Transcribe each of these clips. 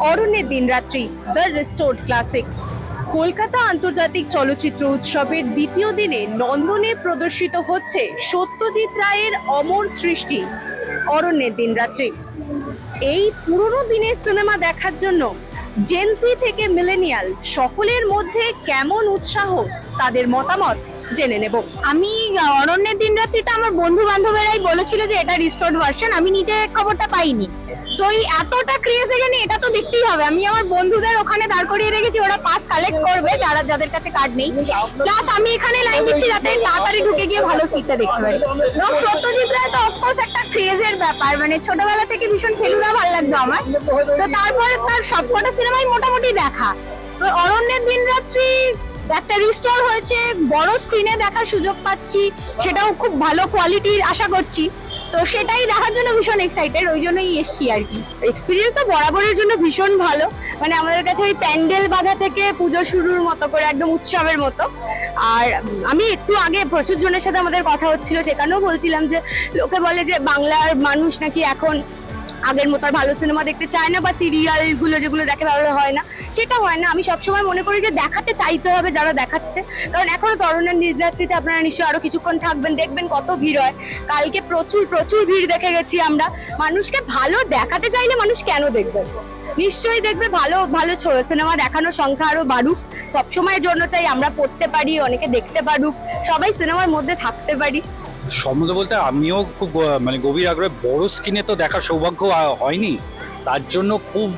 অরণ্যের দিনরাত্রি the রিস্টোরড classic. Kolkata আন্তর্জাতিক চলচ্চিত্র উৎসবের দ্বিতীয় দিনে নন্দনে প্রদর্শিত হচ্ছে সত্যজিৎ রায়ের অমর সৃষ্টি অরণ্যের দিনরাত্রি। এই পুরনো দিনের সিনেমা দেখার জন্য জেনজি থেকে মিলেনিয়াল সকলের মধ্যে কেমন উৎসাহ, তাদের মতামত জেনে নেব। আমি অরণ্যের দিনরাত্রিটা আমার বন্ধু বান্ধবেরাই বলেছিল যে এটা রিস্টোরড ভার্সন, আমি নিজে খবরটা পাইনি। সো এই এতটা ক্রেজ এখানে, এটা তো দেখতেই হবে। আমি আমার বন্ধুদের ওখানে দাঁড় করিয়ে রেখেছি, ওরা পাস কালেক্ট করবে যাদের কাছে কার্ড নেই। প্লাস আমি এখানে লাইন দিচ্ছি যাতে তাড়াতাড়ি ঢুকে গিয়ে ভালো সিটটা দেখতে পারি। এবং সত্যজিৎ রায় তো অফকোর্স একটা ক্রেজের ব্যাপার, মানে ছোটবেলা থেকে ভীষণ ফেলুদা ভালো লাগতো আমার। তো তারপরে তার সবকটা সিনেমাই মোটামুটি দেখা। তো অরণ্যের দিনরাত্রি একটা রিস্টোর হয়েছে, বড় স্ক্রিনে দেখার সুযোগ পাচ্ছি, সেটাও খুব ভালো কোয়ালিটির আশা করছি। তো সেটাই দেখার জন্য ভীষণ এক্সাইটেড, ওই জন্যই এসছি আর কি। এক্সপিরিয়েন্স তো বরাবরের জন্য ভীষণ ভালো, মানে আমাদের কাছে ওই প্যান্ডেল বাঁধা থেকে পুজো শুরুর মতো করে একদম উৎসবের মতো। আর আমি একটু আগে প্রচুর জনের সাথে আমাদের কথা হচ্ছিল, সেখানেও বলছিলাম যে লোকে বলে যে বাংলার মানুষ নাকি এখন আগের মতো আর ভালো সিনেমা দেখতে চায় না, বা সিরিয়াল গুলো যেগুলো দেখে ভালো হয় না, সেটা হয় না। আমি সবসময় মনে করি যে দেখাতে চাইতে হবে যারা দেখাচ্ছে, কারণ এখনো অরণ্যের দিনরাত্রিতে আপনারা নিশ্চয়ই আরো কিছুক্ষণ থাকবেন, দেখবেন কত ভিড় হয়। কালকে প্রচুর ভিড় দেখে গেছি আমরা। মানুষকে ভালো দেখাতে চাইলে মানুষ কেন দেখবে, নিশ্চয়ই দেখবে। ভালো সিনেমা দেখানোর সংখ্যা আরো বাড়ুক, সবসময়ের জন্য চাই আমরা পড়তে পারি, অনেকে দেখতে পারুক, সবাই সিনেমার মধ্যে থাকতে পারি। সম্বন্ধে বলতে আমিও খুব মানে গভীর আগ্রহে, বড় স্ক্রিনে তো দেখার সৌভাগ্য হয়নি, তার জন্য খুব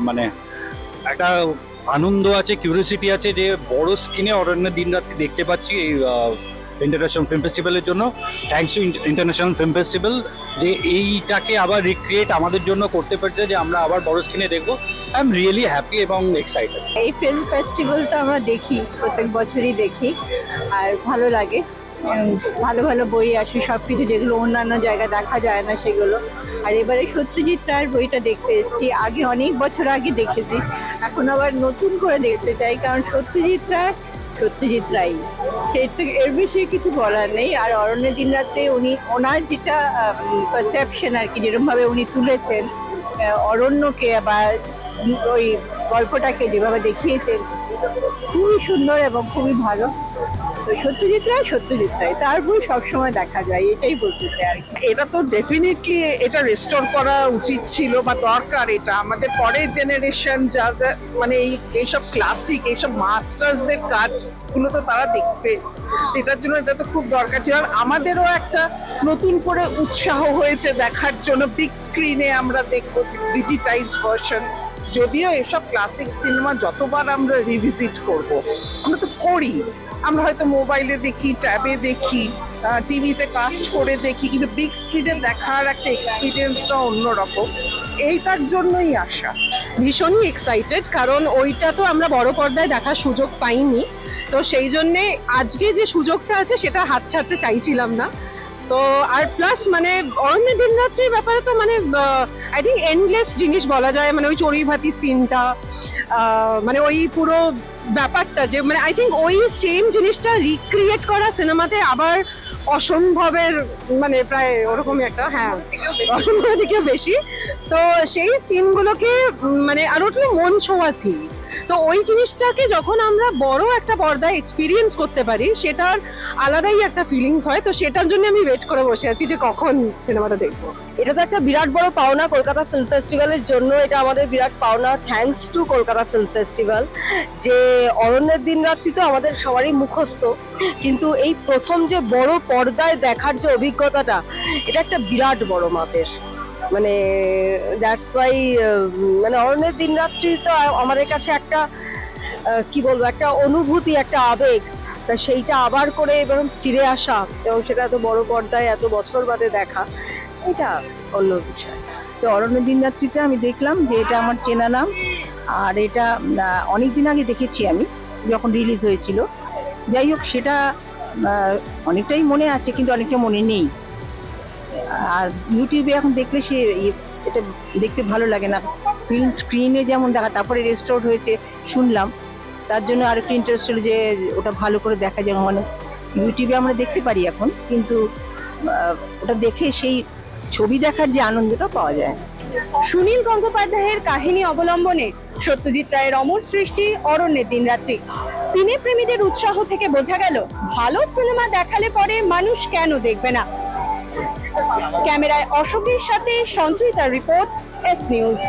মানে একটা আনন্দ আছে, কিউরিওসিটি আছে যে বড় স্ক্রিনে অরণ্যের দিনরাত্রি দেখতে পাচ্ছি এই ইন্টারন্যাশনাল ফিল্ম ফেস্টিভ্যালের জন্য। Thanks to international film festival যে এইটাকে আবার রিক্রিয়েট আমাদের জন্য করতে পারছে, যে আমরা আবার বড় স্ক্রিনে দেখবো। আই এম রিয়েলি হ্যাপি এবং এক্সাইটেড। এই ফিল্ম ফেস্টিভ্যালটা আমরা দেখি, প্রত্যেক বছরই দেখি, আর ভালো লাগে। ভালো বই আসে, সবকিছু যেগুলো অন্যান্য জায়গায় দেখা যায় না সেগুলো। আর এবারে সত্যজিৎ রায়ের বইটা দেখতে এসেছি, আগে অনেক বছর আগে দেখেছি, এখন আবার নতুন করে দেখতে চাই, কারণ সত্যজিৎ রায় এর বিষয়ে কিছু বলার নেই। আর অরণ্যের দিনরাত্রে ওনার যেটা পারসেপশন আর কি, যেরকম ভাবে উনি তুলেছেন অরণ্যকে বা ওই গল্পটাকে যেভাবে দেখিয়েছেন, খুবই সুন্দর এবং খুবই ভালো। সত্যজিৎ রায় তার বই সবসময় দেখা যায়, এটাই বলতে চাই আর কি। এটা তো ডেফিনেটলি এটা রেস্টোর করা উচিত ছিল বা দরকার। এটা আমাদের পরের জেনারেশন যারা মানে এইসব ক্লাসিক, এইসব মাস্টার্সদের কাজগুলো তো তারা দেখবে, এটার জন্য এটা তো খুব দরকার ছিল। আর আমাদেরও একটা নতুন করে উৎসাহ হয়েছে দেখার জন্য, বিগ স্ক্রিনে আমরা দেখবো ডিজিটাইজড ভার্সন। যদিও এসব ক্লাসিক সিনেমা যতবার আমরা রিভিজিট করব, আমরা তো করি, আমরা হয়তো মোবাইলে দেখি, ট্যাবে দেখি, টিভিতে কাস্ট করে দেখি, কিন্তু বিগ স্ক্রিনে দেখার একটা এক্সপিরিয়েন্সটা অন্যরকম। এইটার জন্যই আসা। ভীষণই এক্সাইটেড, কারণ ওইটা তো আমরা বড় পর্দায় দেখার সুযোগ পাইনি, তো সেই জন্যে আজকে যে সুযোগটা আছে সেটা হাত ছাড়তে চাইছিলাম না। তো আর প্লাস মানে অরণ্যের দিনরাত্রির ব্যাপারে তো মানে আই থিঙ্ক এন্ডলেস জিনিস বলা যায়, মানে ওই চড়ুই ভাতির সিনটা, মানে ওই পুরো ব্যাপারটা যে মানে আই থিঙ্ক ওই সেম জিনিসটা রিক্রিয়েট করা সিনেমাতে আবার অসম্ভবের, মানে প্রায় ওরকমই একটা, হ্যাঁ অসম্ভবের দিকে বেশি। তো সেই সিনগুলোকে মানে আরো একটু মন ছোঁয়া সিন, তো ওই জিনিসটাকে যখন আমরা বড় একটা পর্দায় এক্সপিরিয়েন্স করতে পারি, সেটার আলাদাই একটা ফিলিংস হয়। তো সেটার জন্য আমি ওয়েট করে বসে আছি যে কখন সিনেমাটা দেখবো। এটা তো একটা বিরাট বড় পাওনা কলকাতা ফিল্ম ফেস্টিভ্যালের জন্য, এটা আমাদের বিরাট পাওনা। Thanks to Kolkata film festival যে অরণ্যের দিনরাত্রি তো আমাদের সবারই মুখস্থ, কিন্তু এই প্রথম যে বড় পর্দায় দেখার যে অভিজ্ঞতাটা, এটা একটা বিরাট বড় মাপের। মানে দ্যাটস ওয়াই মানে অরণ্যের দিনরাত্রি তো আমাদের কাছে একটা কি বলবো, একটা অনুভূতি, একটা আবেগ। তা সেইটা আবার করে এবার ফিরে আসা এবং সেটা এত বড় পর্দায় এত বছর বাদে দেখা, এটা অন্য বিষয়। তো অরণ্যের দিনরাত্রিটা আমি দেখলাম যে এটা আমার চেনা নাম, আর এটা অনেকদিন আগে দেখেছি আমি যখন রিলিজ হয়েছিল। যাই হোক, সেটা অনেকটাই মনে আছে, কিন্তু অনেকটা মনে নেই। আর ইউটিউবে এখন দেখলে সে এটা দেখতে ভালো লাগে না, ফিল্ম স্ক্রিনে যেমন দেখা, তারপরে রেস্টোর হয়েছে শুনলাম, তার জন্য আরেকটু ইন্টারেস্ট হলো যে ওটা ভালো করে দেখা যায়। মানে ইউটিউবে আমরা দেখতে পারি এখন, কিন্তু ওটা দেখে সেই ছবি দেখার যে আনন্দটা পাওয়া যায়। সুনীল গঙ্গোপাধ্যায়ের কাহিনী অবলম্বনে সত্যজিৎ রায়ের অমর সৃষ্টি অরণ্যের দিনরাত্রি। সিনে প্রেমীদের উৎসাহ থেকে বোঝা গেল ভালো সিনেমা দেখালে পরে মানুষ কেন দেখবে না। ক্যামেরায় অশোকের সাথে সঞ্চয়িতার রিপোর্ট, এস নিউজ।